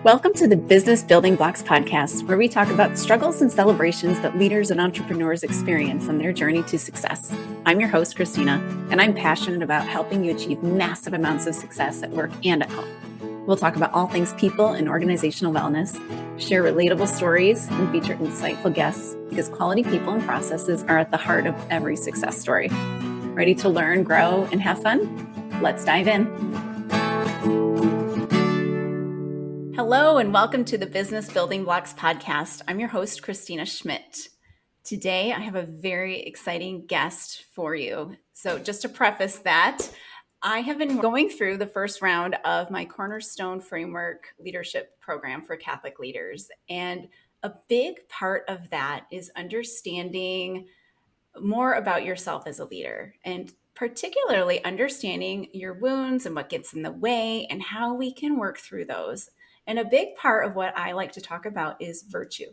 Welcome to the Business Building Blocks podcast, where we talk about struggles and celebrations that leaders and entrepreneurs experience on their journey to success. I'm your host, Kristina, and I'm passionate about helping you achieve massive amounts of success at work and at home. We'll talk about all things people and organizational wellness, share relatable stories, and feature insightful guests because quality people and processes are at the heart of every success story. Ready to learn, grow, and have fun? Let's dive in. Hello, and welcome to the Business Building Blocks podcast. I'm your host, Kristina Schmidt. Today, I have a very exciting guest for you. So just to preface that, I have been going through the first round of my Cornerstone Framework Leadership Program for Catholic leaders. And a big part of that is understanding more about yourself as a leader, and particularly understanding your wounds and what gets in the way and how we can work through those. And a big part of what I like to talk about is virtue.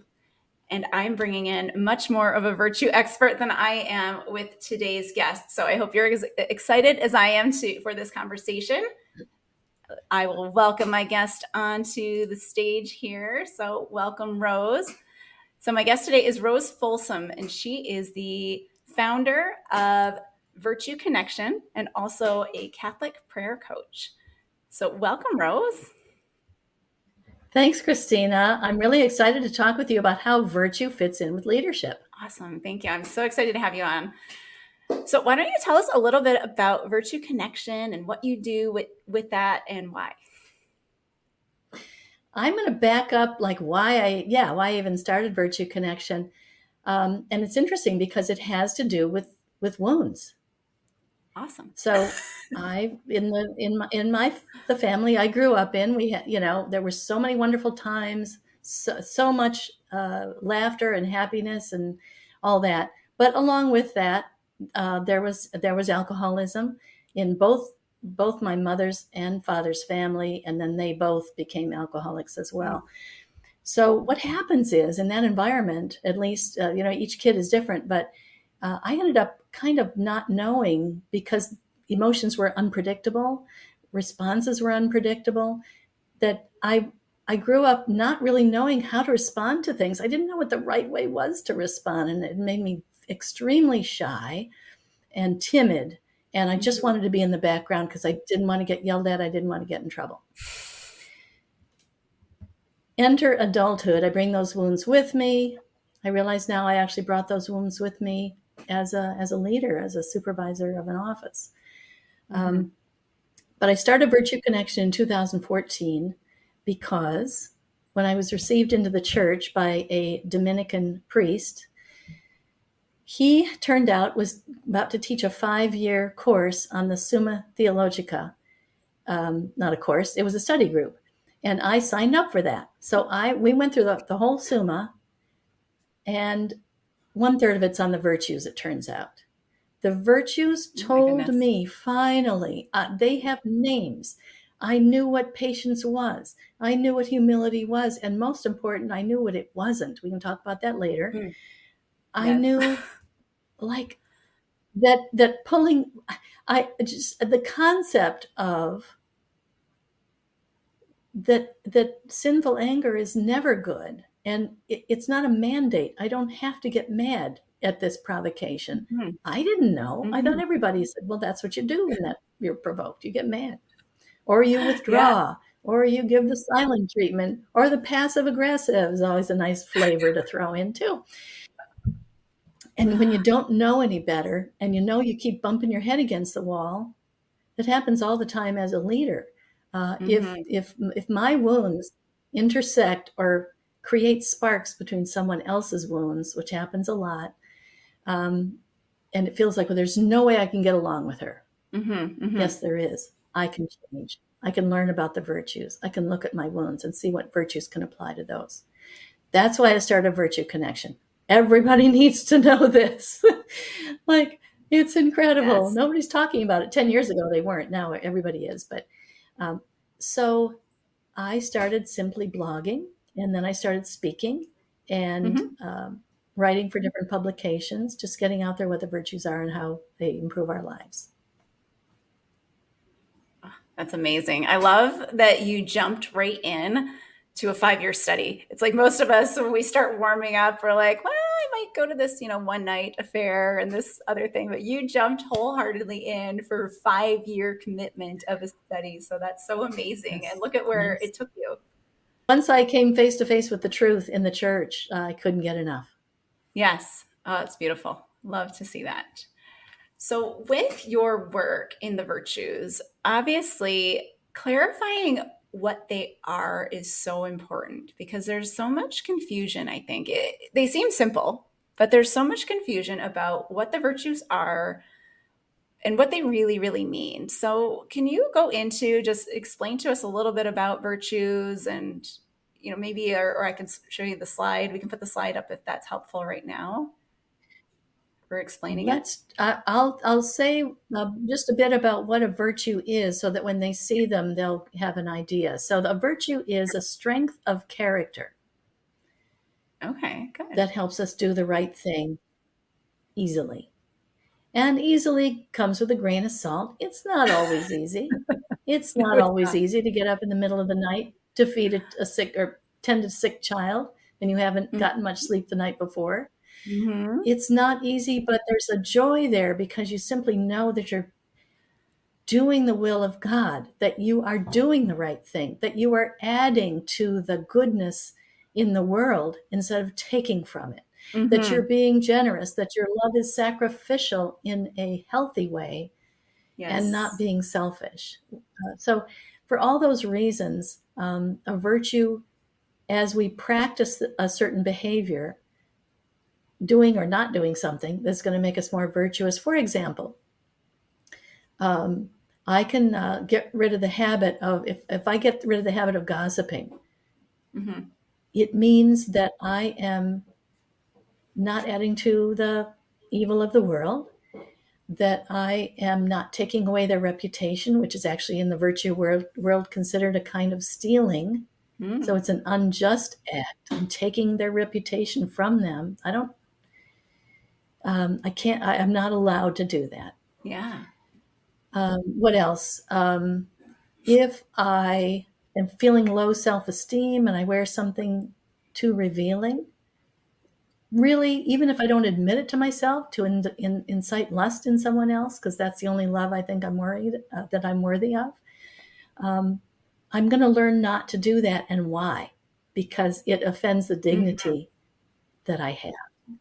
And I'm bringing in much more of a virtue expert than I am with today's guest. So I hope you're as excited as I am for this conversation. I will welcome my guest onto the stage here. So welcome, Rose. So my guest today is Rose Folsom, and she is the founder of Virtue Connection and also a Catholic prayer coach. So welcome, Rose. Thanks, Kristina. I'm really excited to talk with you about how virtue fits in with leadership. Awesome. Thank you. I'm so excited to have you on. So why don't you tell us a little bit about Virtue Connection and what you do with that and why? I'm going to back up why I even started Virtue Connection. And it's interesting because it has to do with wounds. Awesome. So the family I grew up in, we had, there were so many wonderful times, so much laughter and happiness and all that. But along with that, there was alcoholism in both my mother's and father's family, and then they both became alcoholics as well. So what happens is in that environment, at least, each kid is different, but I ended up kind of not knowing because emotions were unpredictable, responses were unpredictable, that I grew up not really knowing how to respond to things. I didn't know what the right way was to respond, and it made me extremely shy and timid. And I just wanted to be in the background because I didn't want to get yelled at. I didn't want to get in trouble. Enter adulthood. I bring those wounds with me. I realize now I actually brought those wounds with me as a leader, as a supervisor of an office. But I started Virtue Connection in 2014 because when I was received into the church by a Dominican priest, he turned out was about to teach a 5-year course on the Summa Theologica. Not a course, it was a study group. And I signed up for that. So we went through the whole Summa, and 1/3 of it's on the virtues, it turns out. The virtues told me finally, they have names. I knew what patience was. I knew what humility was. And most important, I knew what it wasn't. We can talk about that later. Yes. I knew that pulling, the concept of that sinful anger is never good. And it's not a mandate. I don't have to get mad at this provocation. Mm-hmm. I didn't know. Mm-hmm. I thought everybody said, well, that's what you do when that you're provoked. You get mad. Or you withdraw. Or you give the silent treatment. Or the passive aggressive is always a nice flavor to throw in too. And when you don't know any better, and you keep bumping your head against the wall, it happens all the time as a leader. If my wounds intersect or create sparks between someone else's wounds, which happens a lot, and it feels like, well, there's no way I can get along with her. Yes, there is. I can change. I can learn about the virtues. I can look at my wounds and see what virtues can apply to those. That's why I started Virtue Connection. Everybody needs to know this. It's incredible. Yes. Nobody's talking about it. 10 years ago, they weren't. Now everybody is. But so I started simply blogging, and then I started speaking and writing for different publications, just getting out there what the virtues are and how they improve our lives. That's amazing. I love that you jumped right in to a 5-year study. It's like most of us, when we start warming up, we're like, well, I might go to this, one night affair and this other thing. But you jumped wholeheartedly in for a 5-year commitment of a study. So that's so amazing. And Yes. look at where Yes. it took you. Once I came face to face with the truth in the church, I couldn't get enough. Yes. Oh, it's beautiful. Love to see that. So, with your work in the virtues, obviously clarifying what they are is so important because there's so much confusion, I think. They seem simple, but there's so much confusion about what the virtues are and what they really, really mean. So, can you go into just explain to us a little bit about virtues and, maybe, or I can show you the slide. We can put the slide up if that's helpful right now for explaining it. I'll say just a bit about what a virtue is so that when they see them, they'll have an idea. So the virtue is a strength of character Okay, good. that helps us do the right thing easily. And easily comes with a grain of salt. It's not always easy. It's No, not it's always not. easy to get up in the middle of the night to feed a sick or tend a sick child and you haven't gotten much sleep the night before. Mm-hmm. It's not easy, but there's a joy there because you simply know that you're doing the will of God, that you are doing the right thing, that you are adding to the goodness in the world instead of taking from it, that you're Mm-hmm. being generous, that your love is sacrificial in a healthy way and not Yes. being selfish. So, for all those reasons, a virtue, as we practice a certain behavior, doing or not doing something that's going to make us more virtuous. For example, um, I can get rid of the habit of, if I get rid of the habit of gossiping, Mm-hmm. it means that I am not adding to the evil of the world, that I am not taking away their reputation, which is actually in the virtue world considered a kind of stealing. So Mm. it's an unjust act. I'm taking their reputation from them. I can't, I'm not allowed to do that. Yeah. What else? If I am feeling low self esteem and I wear something too revealing, really, even if I don't admit it to myself, to incite lust in someone else, because that's the only love I think I'm worried that I'm worthy of, um, I'm going to learn not to do that. And why? Because it offends the Mm-hmm. dignity that I have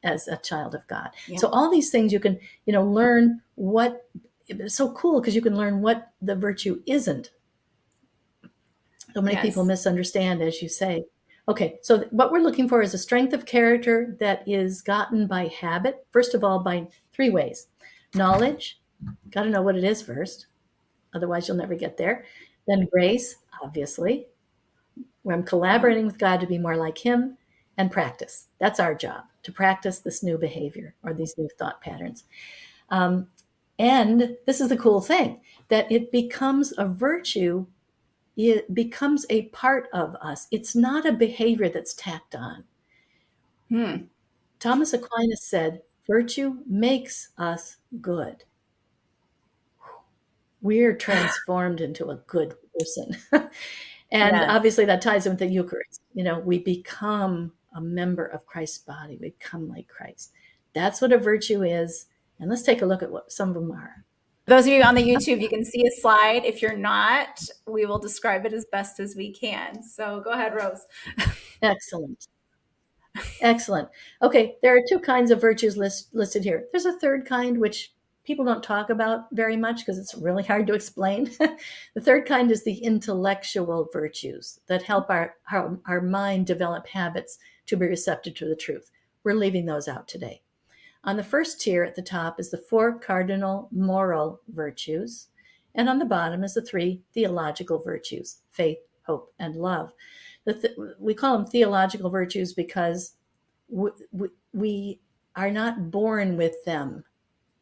as a child of God. Yeah. So all these things you can, learn what. It's so cool because you can learn what the virtue isn't. So many people Yes. misunderstand, as you say. Okay, so what we're looking for is a strength of character that is gotten by habit. First of all, by three ways: knowledge, got to know what it is first, otherwise you'll never get there. Then grace, obviously, where I'm Mm-hmm. collaborating with God to be more like Him, and practice. That's our job, to practice this new behavior or these new thought patterns. Um, and this is the cool thing, that it becomes a virtue, it becomes a part of us. It's not a behavior that's tacked on. Hmm. Thomas Aquinas said, virtue makes us good. We're transformed into a good person. And Yes. obviously that ties in with the Eucharist. We become a member of Christ's body. We become like Christ. That's what a virtue is. And let's take a look at what some of them are. Those of you on the YouTube, you can see a slide. If you're not, we will describe it as best as we can. So go ahead, Rose. Excellent. Excellent. Okay, there are two kinds of virtues listed here. There's a third kind which people don't talk about very much because it's really hard to explain. The third kind is the intellectual virtues that help our mind develop habits to be receptive to the truth. We're leaving those out today. On the first tier at the top is the four cardinal moral virtues, and on the bottom is the three theological virtues: faith, hope, and love. We call them theological virtues because we are not born with them.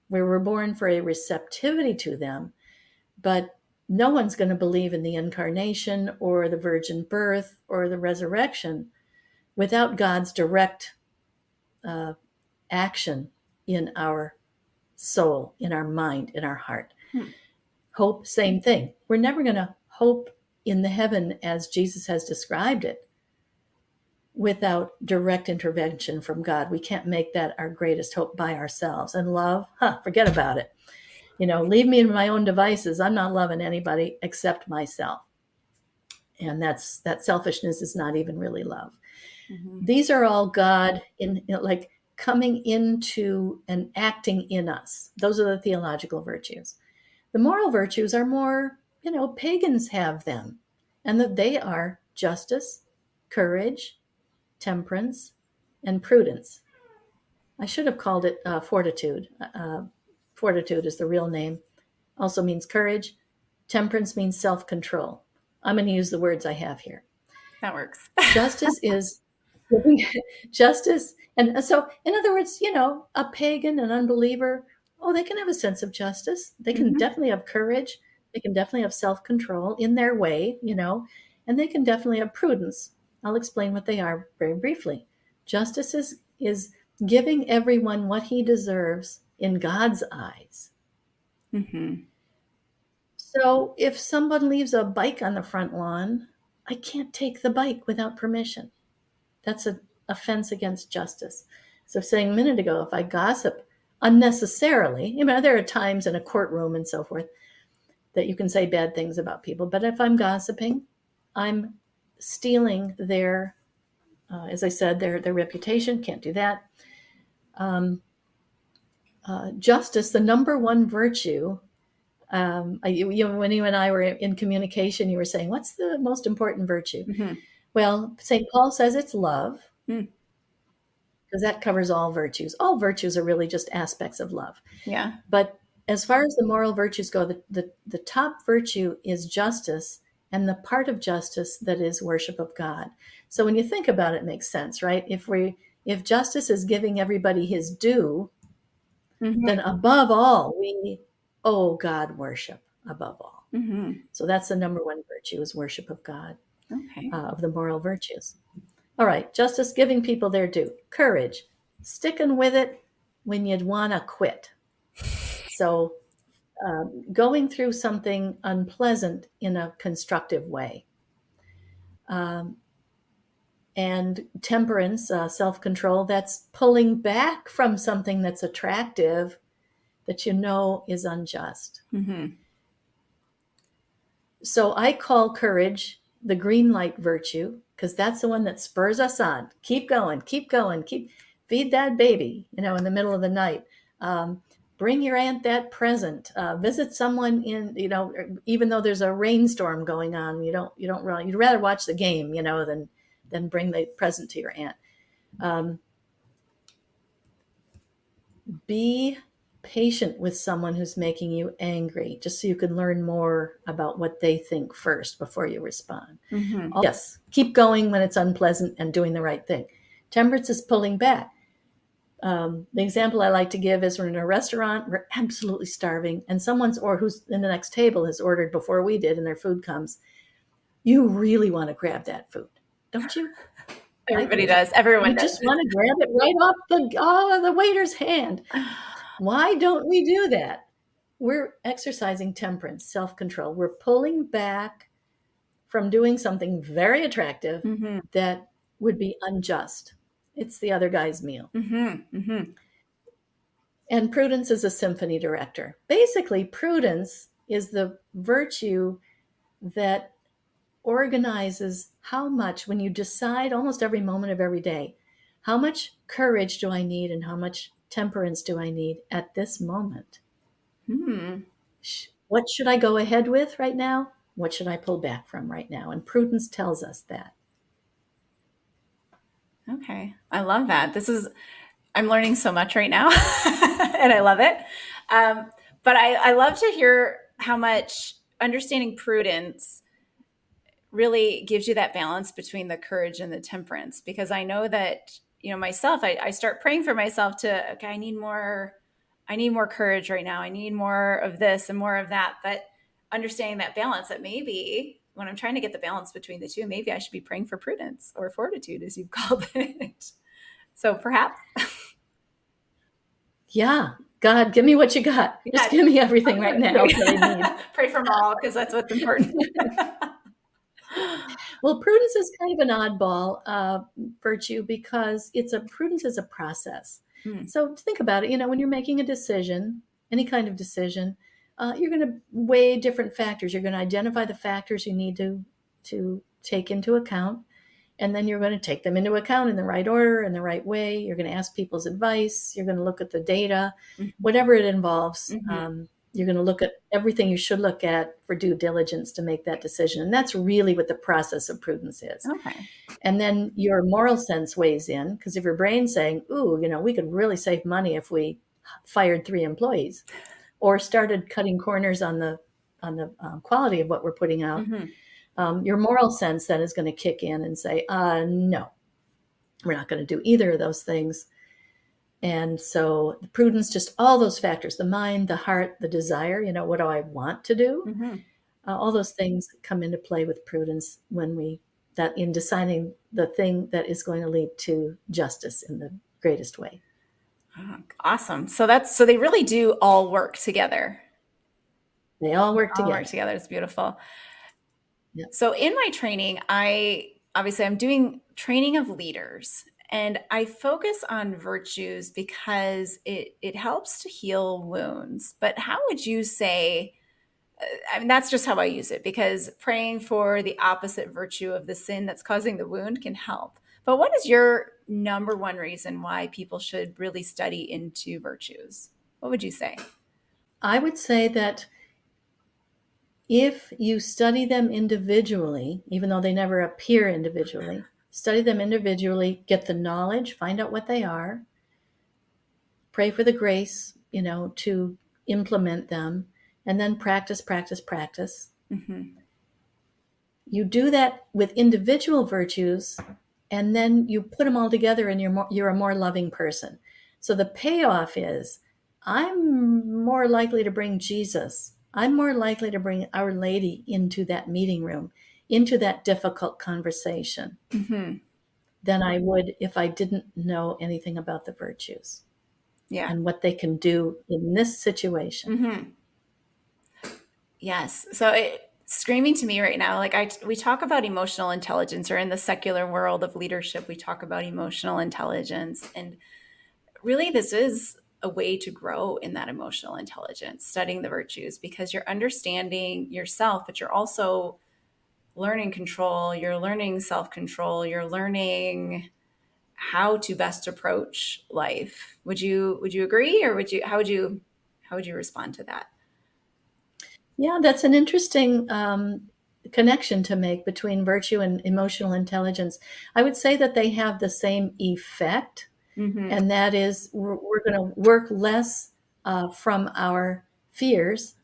We were born for a receptivity to them, but no one's going to believe in the incarnation or the virgin birth or the resurrection without God's direct uh, action in our soul, in our mind, in our heart. Hmm. Hope, same thing. We're never going to hope in the heaven as Jesus has described it without direct intervention from God. We can't make that our greatest hope by ourselves. And love, forget about it. Leave me in my own devices. I'm not loving anybody except myself. And that selfishness is not even really love. Mm-hmm. These are all God like coming into and acting in us. Those are the theological virtues. The moral virtues are more, pagans have them, and that they are justice, courage, temperance, and prudence. I should have called it fortitude. Fortitude is the real name. Also means courage. Temperance means self-control. I'm going to use the words I have here. That works. Justice is justice. And so, in other words, a pagan, an unbeliever, they can have a sense of justice. They can mm-hmm. definitely have courage. They can definitely have self-control in their way, and they can definitely have prudence. I'll explain what they are very briefly. Justice is giving everyone what he deserves in God's eyes. Mm-hmm. So if someone leaves a bike on the front lawn, I can't take the bike without permission. That's an offense against justice. So saying a minute ago, if I gossip unnecessarily, there are times in a courtroom and so forth that you can say bad things about people. But if I'm gossiping, I'm stealing their, as I said, their reputation. Can't do that. Justice, the number one virtue. When you and I were in communication, you were saying, what's the most important virtue? Mm-hmm. Well, St. Paul says it's love, because that covers all virtues. All virtues are really just aspects of love. Yeah. But as far as the moral virtues go, the top virtue is justice, and the part of justice that is worship of God. So when you think about it, it makes sense, right? If justice is giving everybody his due, mm-hmm. then above all, we owe God worship above all. Mm-hmm. So that's the number one virtue, is worship of God. Okay. Of the moral virtues. All right, justice, giving people their due. Courage, sticking with it when you'd want to quit. So going through something unpleasant in a constructive way. And temperance, self-control, that's pulling back from something that's attractive that is unjust. Mm-hmm. So I call courage the green light virtue, because that's the one that spurs us on. Keep going, feed that baby, in the middle of the night. Bring your aunt that present. Visit someone even though there's a rainstorm going on, you'd rather watch the game, than bring the present to your aunt. Be patient with someone who's making you angry, just so you can learn more about what they think first before you respond. Mm-hmm. Yes, keep going when it's unpleasant and doing the right thing. Temperance is pulling back. The example I like to give is we're in a restaurant, we're absolutely starving, and who's in the next table has ordered before we did, and their food comes. You really want to grab that food, don't you? Everybody does. Everyone does. You just want to grab it right off the waiter's hand. Why don't we do that? We're exercising temperance, self-control. We're pulling back from doing something very attractive mm-hmm. that would be unjust. It's the other guy's meal. Mm-hmm. Mm-hmm. And prudence is a symphony director. Basically, prudence is the virtue that organizes how much, when you decide almost every moment of every day, how much courage do I need and how much temperance do I need at this moment? What should I go ahead with right now? What should I pull back from right now? And prudence tells us that. Okay. I love that. I'm learning so much right now and I love it. But I love to hear how much understanding prudence really gives you that balance between the courage and the temperance, because I know that, myself, I start praying for myself to, okay, I need more courage right now. I need more of this and more of that. But understanding that balance, that maybe when I'm trying to get the balance between the two, maybe I should be praying for prudence or fortitude, as you've called it. So perhaps. Yeah. God, give me what you got. Just give me everything right now that I need. Pray for them all, because that's what's important. Well, prudence is kind of an oddball virtue because prudence is a process. Hmm. So think about it. When you're making a decision, any kind of decision, you're going to weigh different factors. You're going to identify the factors you need to take into account, and then you're going to take them into account in the right order, in the right way. You're going to ask people's advice. You're going to look at the data, whatever it involves. Mm-hmm. You're going to look at everything you should look at for due diligence to make that decision. And that's really what the process of prudence is. Okay. And then your moral sense weighs in, because if your brain's saying, ooh, we could really save money if we fired 3 employees or started cutting corners on the quality of what we're putting out, your moral sense then is going to kick in and say, no, we're not going to do either of those things. And so the prudence, just all those factors, the mind, the heart, the desire, what do I want to do? All those things come into play with prudence in deciding the thing that is going to lead to justice in the greatest way. Oh, awesome. So they really do all work together. They all work All together. work together. It's beautiful. Yep. So in my training, I'm doing training of leaders, and I focus on virtues because it helps to heal wounds. But how would you say, I mean, that's just how I use it, because praying for the opposite virtue of the sin that's causing the wound can help. But what is your number one reason why people should really study into virtues? What would you say? I would say that if you study them individually, even though they never appear individually, study them individually, get the knowledge, find out what they are, pray for the grace, to implement them, and then practice, practice, practice. Mm-hmm. You do that with individual virtues, and then you put them all together, and you're a more loving person. So the payoff is, I'm more likely to bring Jesus. I'm more likely to bring Our Lady into that meeting room, into that difficult conversation, Mm-hmm. than I would if I didn't know anything about the virtues Yeah. and what they can do in this situation. Mm-hmm. Yes. So screaming to me right now, we talk about emotional intelligence, or in the secular world of leadership, we talk about emotional intelligence. And really, this is a way to grow in that emotional intelligence, studying the virtues, because you're understanding yourself, but you're also learning control, you're learning self-control, you're learning how to best approach life. Would you agree, or how would you respond to that? Yeah, that's an interesting connection to make between virtue and emotional intelligence. I would say that they have the same effect, Mm-hmm. and that is we're going to work less from our fears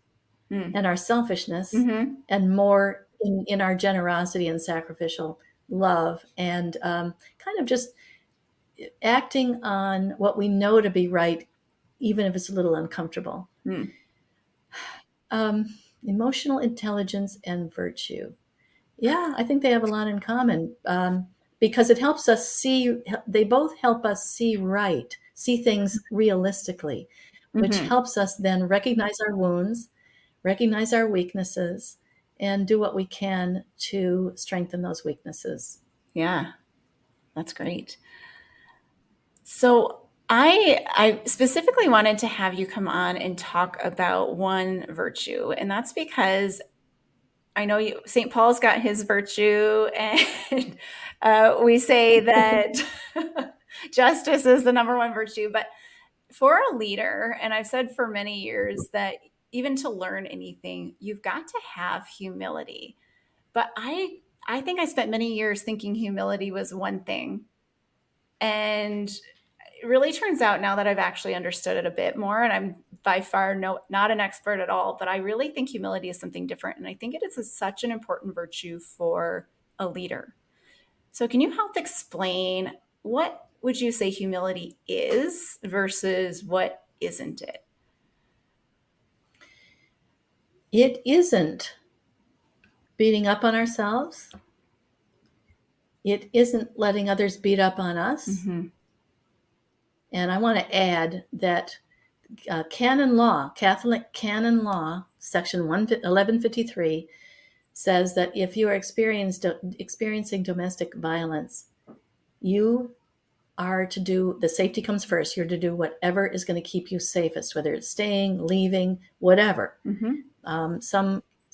and our selfishness, Mm-hmm. and more in our generosity and sacrificial love, and kind of just acting on what we know to be right, even if it's a little uncomfortable. Mm. Emotional intelligence and virtue. Yeah, I think they have a lot in common, because it helps us see, they both help us see right, see things realistically, which Mm-hmm. helps us then recognize our wounds, recognize our weaknesses, and do what we can to strengthen those weaknesses. Yeah, that's great. So I specifically wanted to have you come on and talk about one virtue, and that's because I know St. Paul's got his virtue, and we say that justice is the number one virtue. But for a leader, and I've said for many years that even to learn anything, you've got to have humility. But I think I spent many years thinking humility was one thing, and it really turns out now that I've actually understood it a bit more, and I'm by far not an expert at all, but I really think humility is something different. And I think it is such an important virtue for a leader. So can you help explain, what would you say humility is versus what isn't it? It isn't beating up on ourselves. It isn't letting others beat up on us. Mm-hmm. And I want to add that canon law, Catholic canon law, section 1153, says that if you are experiencing domestic violence, you are to do, the safety comes first. You're to do whatever is going to keep you safest, whether it's staying, leaving, whatever.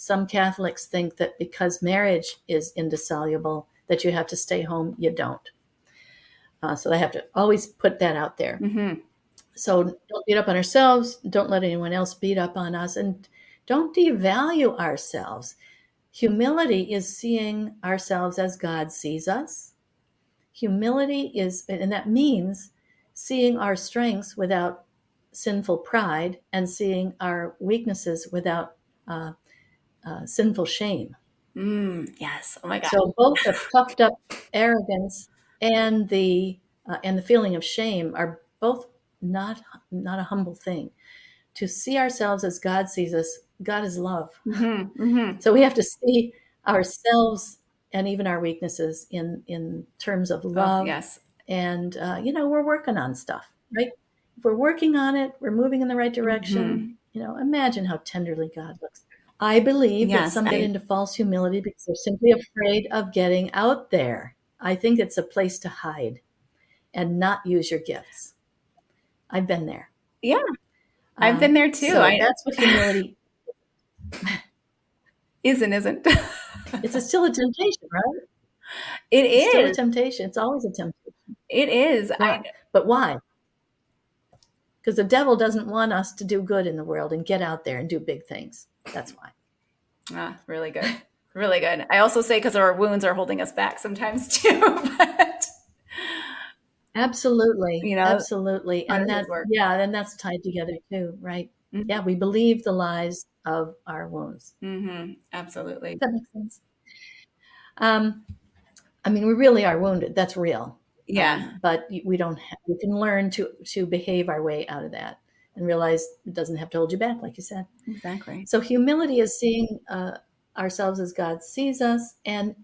Some Catholics think that because marriage is indissoluble, that you have to stay home. You don't. So they have to always put that out there. So don't beat up on ourselves. Don't let anyone else beat up on us. And don't devalue ourselves. Humility is seeing ourselves as God sees us. Humility is, and that means seeing our strengths without sinful pride and seeing our weaknesses without sinful shame. Yes. Oh my God. So both the puffed up arrogance and the feeling of shame are both not a humble thing. To see ourselves as God sees us, God is love. So we have to see ourselves and even our weaknesses in terms of love. Yes. And we're working on stuff, right? If we're working on it, we're moving in the right direction. Imagine how tenderly God looks. I believe that some get into false humility because they're simply afraid of getting out there. I think it's a place to hide and not use your gifts. I've been there. Yeah, I've been there too. So that's what humility isn't. It's still a temptation, right? It's still a temptation. It's always a temptation. It is. But why? Because the devil doesn't want us to do good in the world and get out there and do big things. That's why. Really good. Really good. I also say because our wounds are holding us back sometimes too. But absolutely. Absolutely. And then that's tied together too, right? Yeah, we believe the lies of our wounds. Absolutely. That makes sense. We really are wounded. That's real. Yeah. But we can learn to behave our way out of that and realize it doesn't have to hold you back, like you said. Exactly. So humility is seeing ourselves as God sees us. And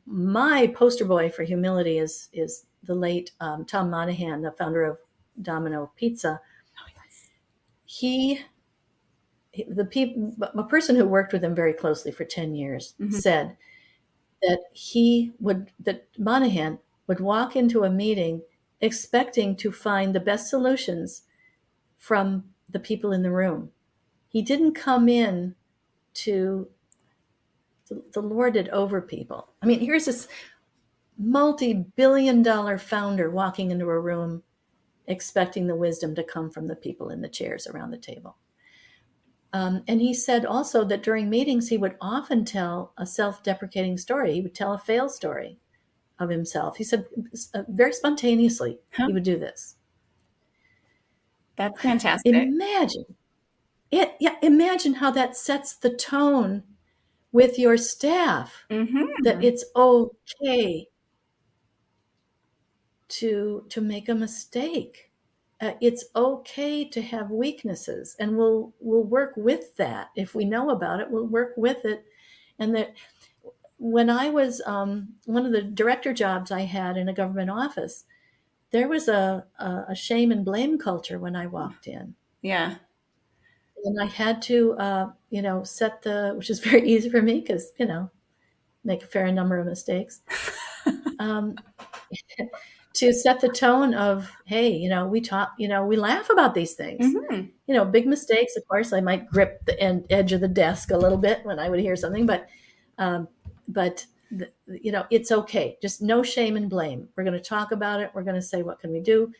my poster boy for humility is the late Tom Monahan, the founder of Domino Pizza. A person who worked with him very closely for 10 years said that Monahan would walk into a meeting expecting to find the best solutions from the people in the room. He didn't come in to lord it over people. Here's this multi-billion-dollar founder walking into a room expecting the wisdom to come from the people in the chairs around the table. And he said also that during meetings, he would often tell a self-deprecating story. He would tell a fail story of himself. He said very spontaneously, he would do this. That's fantastic. Imagine how that sets the tone with your staff, that it's okay to make a mistake. It's okay to have weaknesses, and we'll work with that. If we know about it, we'll work with it. And that when I was one of the director jobs I had in a government office, there was a shame and blame culture when I walked in. Yeah. And I had to, which is very easy for me because, make a fair number of mistakes. To set the tone of, hey, we talk, we laugh about these things. Big mistakes, of course, I might grip the edge of the desk a little bit when I would hear something, but it's okay. Just no shame and blame. We're going to talk about it. We're going to say, what can we do?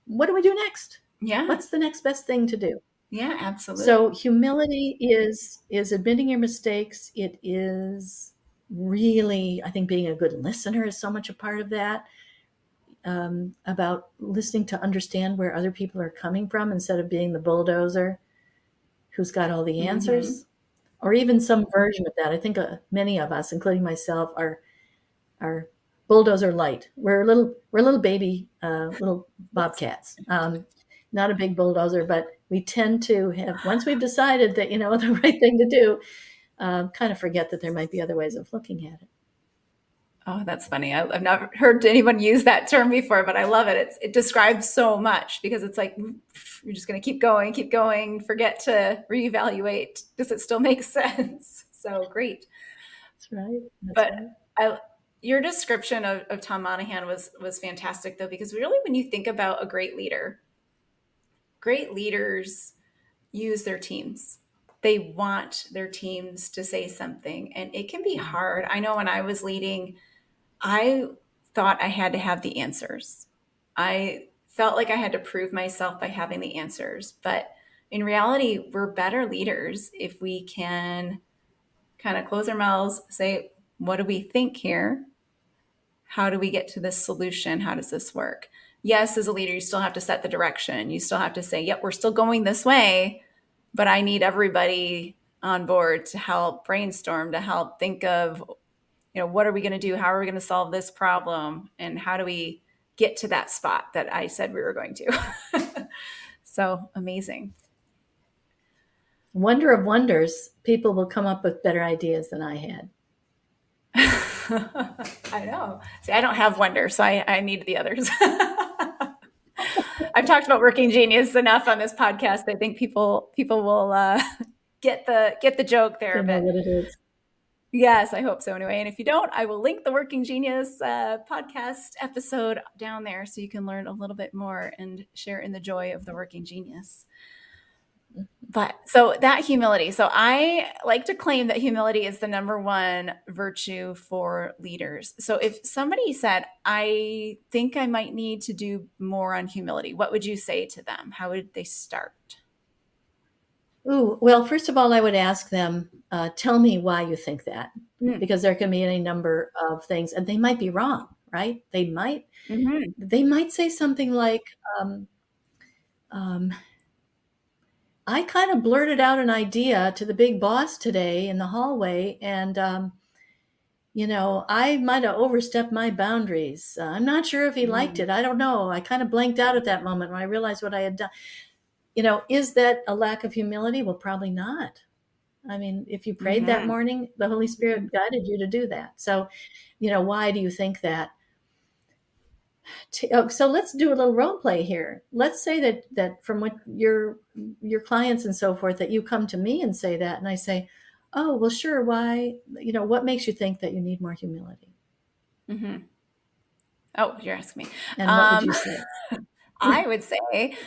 What do we do next? Yeah. What's the next best thing to do? Yeah, absolutely. So humility is admitting your mistakes. It is really, I think being a good listener is so much a part of that. About listening to understand where other people are coming from instead of being the bulldozer who's got all the answers, or even some version of that. I think many of us, including myself, are bulldozer light. We're little baby, little bobcats. Not a big bulldozer, but we tend to have, once we've decided that, the right thing to do, kind of forget that there might be other ways of looking at it. Oh, that's funny. I've never heard anyone use that term before, but I love it. It describes so much because it's like, you're just going to keep going, forget to reevaluate. Does it still make sense? So great. That's right. That's But right. your description of Tom Monahan was fantastic, though, because really, when you think about a great leaders use their teams. They want their teams to say something, and it can be hard. I know when I was leading, I thought I had to have the answers. I felt like I had to prove myself by having the answers. But in reality, we're better leaders if we can kind of close our mouths, say, what do we think here? How do we get to this solution? How does this work? Yes, as a leader, you still have to set the direction. You still have to say, yep, we're still going this way, but I need everybody on board to help brainstorm, to help think of, what are we going to do? How are we going to solve this problem? And how do we get to that spot that I said we were going to? So amazing. Wonder of wonders, people will come up with better ideas than I had. I know. See, I don't have wonder, so I need the others. I've talked about working genius enough on this podcast. I think people will get the joke there. They know what it is. Yes, I hope so anyway. And if you don't, I will link the Working Genius podcast episode down there so you can learn a little bit more and share in the joy of the Working Genius. But so that humility. So I like to claim that humility is the number one virtue for leaders. So if somebody said, I think I might need to do more on humility, what would you say to them? How would they start? Ooh, well, first of all, I would ask them, tell me why you think that, Mm. because there can be any number of things, and they might be wrong, right? They might say something like, I kind of blurted out an idea to the big boss today in the hallway, and I might have overstepped my boundaries. I'm not sure if he liked it. I don't know. I kind of blanked out at that moment when I realized what I had done. Is that a lack of humility? Well, probably not. I mean, if you prayed that morning, the Holy Spirit guided you to do that. So, why do you think that? So let's do a little role play here. Let's say that from what your clients and so forth, that you come to me and say that, and I say, oh, well, sure. Why? What makes you think that you need more humility? Mm-hmm. Oh, you're asking me. And what would you say? I would say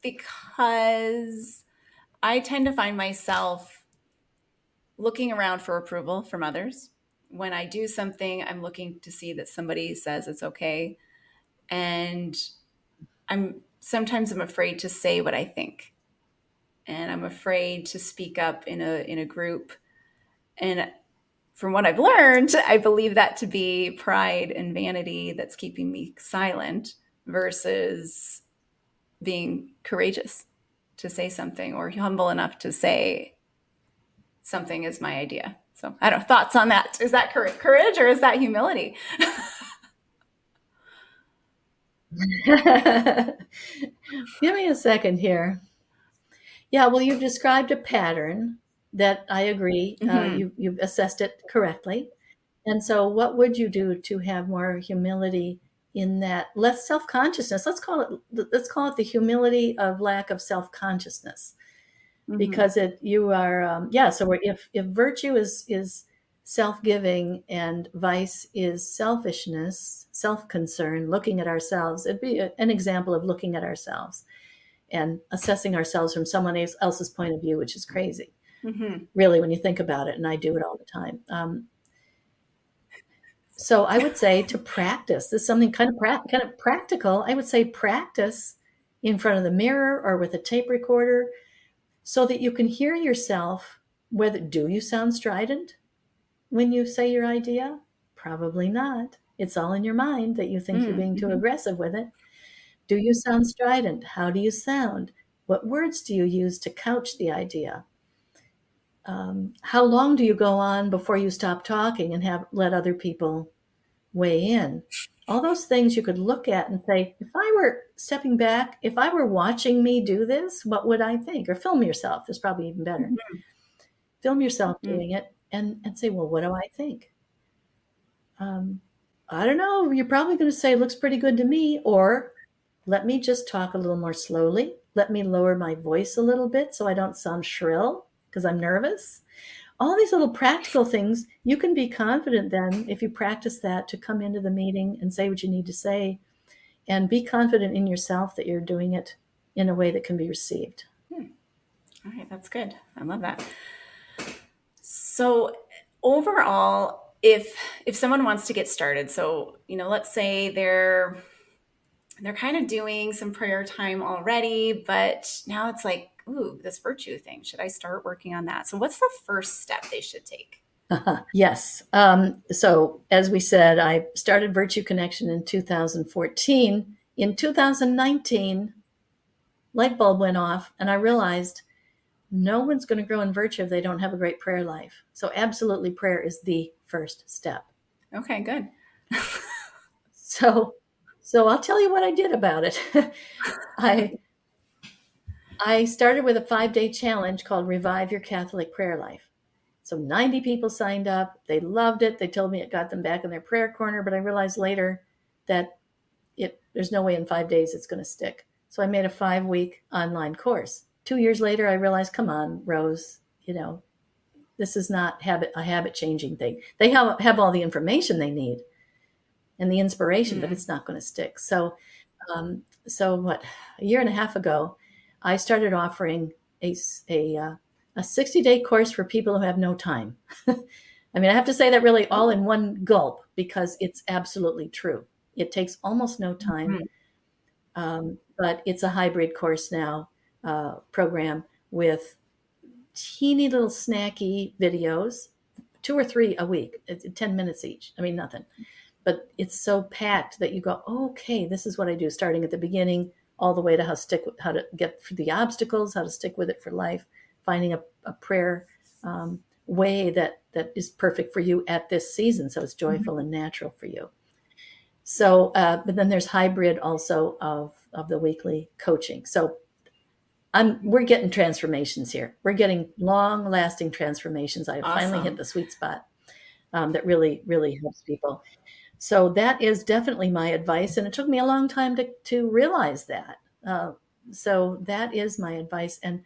because I tend to find myself looking around for approval from others. When I do something, I'm looking to see that somebody says it's okay. And sometimes I'm afraid to say what I think. And I'm afraid to speak up in a group. And from what I've learned, I believe that to be pride and vanity that's keeping me silent versus being courageous to say something, or humble enough to say something is my idea. So I don't know, thoughts on that. Is that courage or is that humility? Give me a second here. Yeah, well, you've described a pattern that I agree. You've assessed it correctly. And so what would you do to have more humility in that, less self-consciousness? Let's call it the humility of lack of self-consciousness, because so if virtue is self-giving and vice is selfishness, self-concern, looking at ourselves, it'd be an example of looking at ourselves and assessing ourselves from someone else's point of view, which is crazy, really, when you think about it. And I do it all the time. So I would say to practice. This is something kind of practical. I would say practice in front of the mirror or with a tape recorder, so that you can hear yourself. Do you sound strident when you say your idea? Probably not. It's all in your mind that you think you're being too aggressive with it. Do you sound strident? How do you sound? What words do you use to couch the idea? How long do you go on before you stop talking and let other people weigh in? All those things you could look at and say, if I were stepping back, if I were watching me do this, what would I think? Or film yourself is probably even better. Film yourself doing it and say, well, what do I think? I don't know. You're probably going to say, it looks pretty good to me. Or let me just talk a little more slowly. Let me lower my voice a little bit so I don't sound shrill because I'm nervous. all these little practical things. You can be confident then, if you practice that, to come into the meeting and say what you need to say, and be confident in yourself that you're doing it in a way that can be received. All right, that's good. I love that. So overall, if someone wants to get started, so let's say they're kind of doing some prayer time already, but now it's like, ooh, this virtue thing. Should I start working on that? So what's the first step they should take? Yes. So, as we said, I started Virtue Connection in 2014. In 2019, light bulb went off, and I realized no one's going to grow in virtue if they don't have a great prayer life. So, absolutely, prayer is the first step. Okay, good. So, I'll tell you what I did about it. I started with a 5-day challenge called Revive Your Catholic Prayer Life. So 90 people signed up. They loved it. They told me it got them back in their prayer corner, but I realized later that there's no way in 5 days it's going to stick. So I made a 5-week online course. 2 years later, I realized, come on, Rose, this is not a habit changing thing. They have all the information they need and the inspiration, but it's not going to stick. So, what, a year and a half ago, I started offering a 60-day course for people who have no time. I mean, I have to say that really all in one gulp, because it's absolutely true. It takes almost no time, but it's a hybrid course now, program with teeny little snacky videos, 2 or 3 a week, 10 minutes each. I mean, nothing. But it's so packed that you go, okay, this is what I do, starting at the beginning all the way to how to get through the obstacles, how to stick with it for life, finding a prayer way that is perfect for you at this season, so it's joyful and natural for you. So, but then there's hybrid also of the weekly coaching. So we're getting transformations here. We're getting long-lasting transformations. I have finally hit the sweet spot that really, really helps people. So that is definitely my advice, and it took me a long time to realize that. So that is my advice, and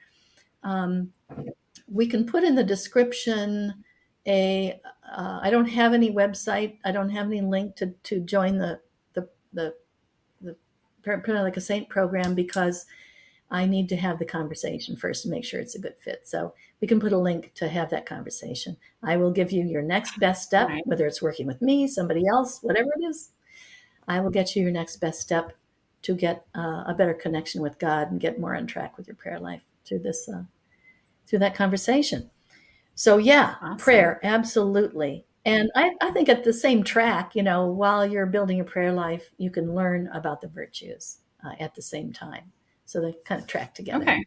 we can put in the description I don't have any website. I don't have any link to join the Prayer Like a Saint program, because I need to have the conversation first to make sure it's a good fit. So we can put a link to have that conversation. I will give you your next best step, Right. whether it's working with me, somebody else, whatever it is. I will get you your next best step to get a better connection with God and get more on track with your prayer life through that conversation. So yeah, Awesome. Prayer, absolutely. And I think at the same track, while you're building your prayer life, you can learn about the virtues at the same time. So they kind of track together. Okay.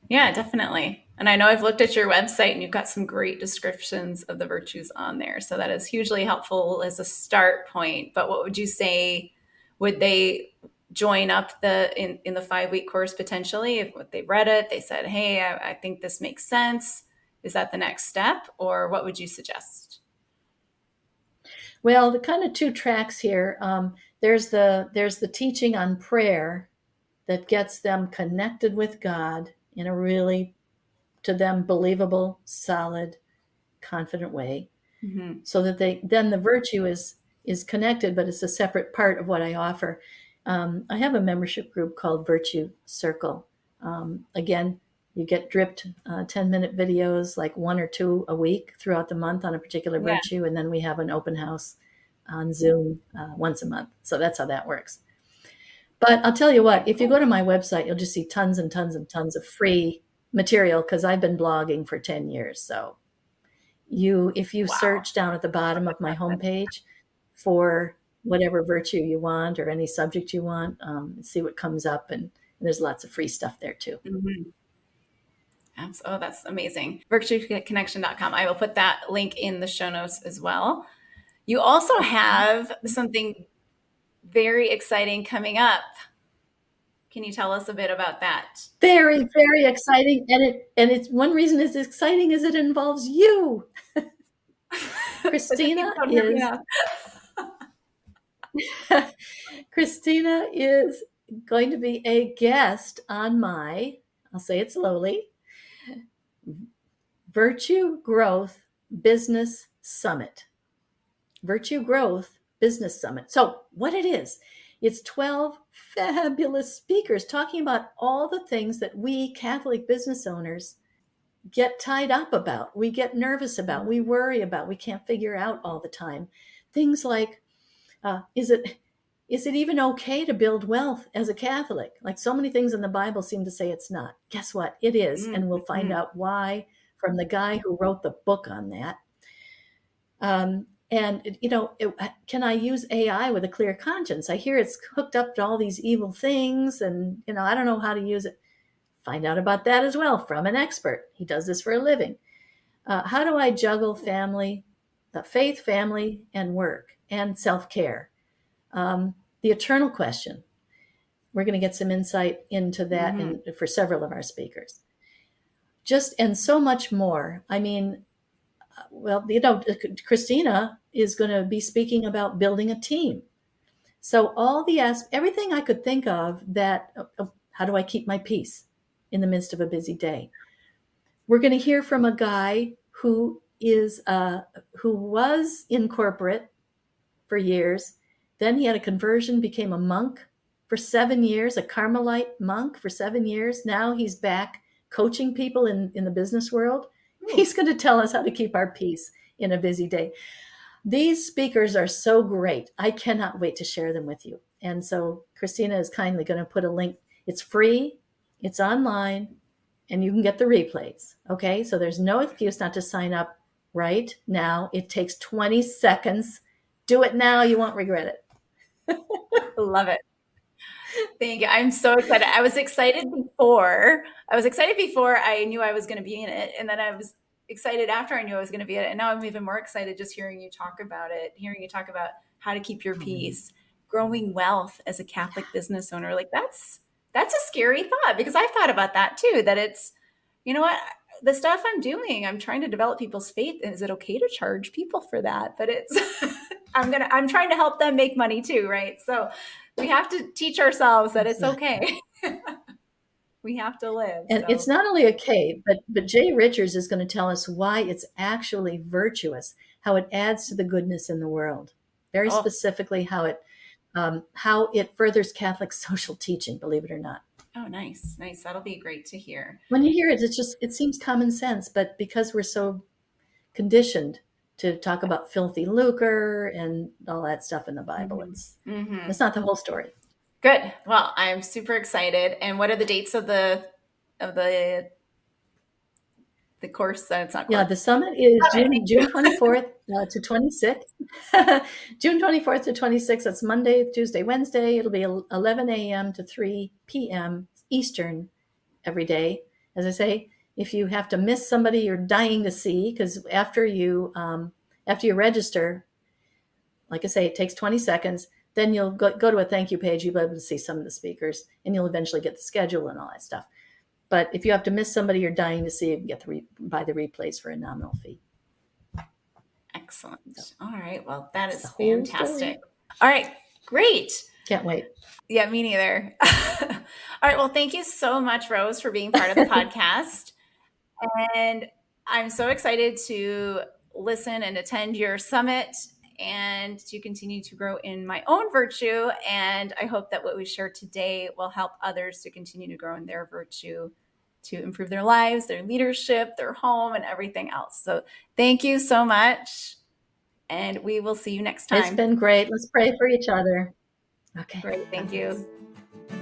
Yeah, definitely. And I know I've looked at your website and you've got some great descriptions of the virtues on there. So that is hugely helpful as a start point. But what would you say, would they join up in the 5-week course potentially? If they read it, they said, hey, I think this makes sense. Is that the next step? Or what would you suggest? Well, the kind of 2 tracks here. There's the teaching on prayer that gets them connected with God in a really, to them, believable, solid, confident way, so that then the virtue is connected, but it's a separate part of what I offer. I have a membership group called Virtue Circle. Again, you get dripped 10-minute videos, like 1 or 2 a week throughout the month on a particular virtue, and then we have an open house on Zoom once a month. So that's how that works. But I'll tell you what, if you go to my website, you'll just see tons and tons and tons of free material, because I've been blogging for 10 years. So if you search down at the bottom of my homepage for whatever virtue you want or any subject you want, see what comes up, and there's lots of free stuff there too. Mm-hmm. Oh, that's amazing. virtueconnection.com. I will put that link in the show notes as well. You also have something very exciting coming up. Can you tell us a bit about that? Very, very exciting. And it's one reason it's exciting is it involves you. Kristina is going to be a guest on my, I'll say it slowly, Virtue Growth Business Summit. Virtue Growth Business Summit. So what it is, it's 12 fabulous speakers talking about all the things that we Catholic business owners get tied up about, we get nervous about, we worry about, we can't figure out all the time. Things like, is it even okay to build wealth as a Catholic? Like so many things in the Bible seem to say it's not. Guess what? It is. And we'll find out why from the guy who wrote the book on that. And, can I use AI with a clear conscience? I hear it's hooked up to all these evil things and, I don't know how to use it. Find out about that as well from an expert. He does this for a living. How do I juggle faith, family, and work and self-care? The eternal question. We're going to get some insight into that for several of our speakers. And so much more. I mean, Kristina is going to be speaking about building a team. So everything I could think of that, how do I keep my peace in the midst of a busy day? We're going to hear from a guy who was in corporate for years. Then he had a conversion, became a monk for 7 years, a Carmelite monk for 7 years. Now he's back coaching people in the business world. He's going to tell us how to keep our peace in a busy day. These speakers are so great. I cannot wait to share them with you. And so Kristina is kindly going to put a link. It's free, it's online, and you can get the replays. Okay, so there's no excuse not to sign up right now. It takes 20 seconds. Do it now. You won't regret it. Love it. Thank you. I'm so excited. I was excited before I knew I was going to be in it. And then I was excited after I knew I was going to be in it. And now I'm even more excited just hearing you talk about it, hearing you talk about how to keep your peace, growing wealth as a Catholic business owner. Like that's a scary thought, because I've thought about that too, that it's, the stuff I'm doing, I'm trying to develop people's faith. Is it okay to charge people for that? But it's, I'm trying to help them make money too. Right. So we have to teach ourselves that it's okay. We have to live. And it's not only okay, but Jay Richards is going to tell us why it's actually virtuous, how it adds to the goodness in the world. Very specifically how it furthers Catholic social teaching, believe it or not. Oh, nice. That'll be great to hear. When you hear it, it seems common sense, but because we're so conditioned to talk about filthy lucre and all that stuff in the Bible, it's not the whole story. Good. Well, I'm super excited. And what are the dates of the course? It's not. Yeah, the summit is June 24th to 26th. June 24th to 26th. That's Monday, Tuesday, Wednesday. It'll be 11 a.m. to 3 p.m. Eastern every day. As I say, if you have to miss somebody you're dying to see, because after you register, like I say, it takes 20 seconds. Then you'll go to a thank you page. You'll be able to see some of the speakers, and you'll eventually get the schedule and all that stuff. But if you have to miss somebody you're dying to see, you can get buy the replays for a nominal fee. Excellent. All right. Well, that is fantastic. All right. Great. Can't wait. Yeah, me neither. All right. Well, thank you so much, Rose, for being part of the podcast. And I'm so excited to listen and attend your summit and to continue to grow in my own virtue. And I hope that what we share today will help others to continue to grow in their virtue, to improve their lives, their leadership, their home, and everything else. So thank you so much. And we will see you next time. It's been great. Let's pray for each other. Okay. Great. Thank you.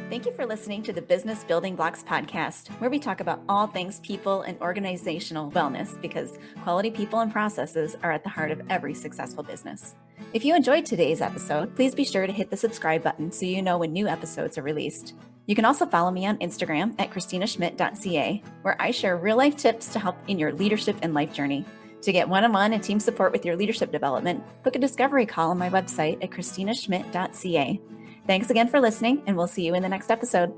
Thank you for listening to the Business Building Blocks podcast, where we talk about all things people and organizational wellness, because quality people and processes are at the heart of every successful business. If you enjoyed today's episode, please be sure to hit the subscribe button so you know when new episodes are released. You can also follow me on Instagram at KristinaSchmidt.ca, where I share real-life tips to help in your leadership and life journey. To get one-on-one and team support with your leadership development, book a discovery call on my website at KristinaSchmidt.ca. Thanks again for listening, and we'll see you in the next episode.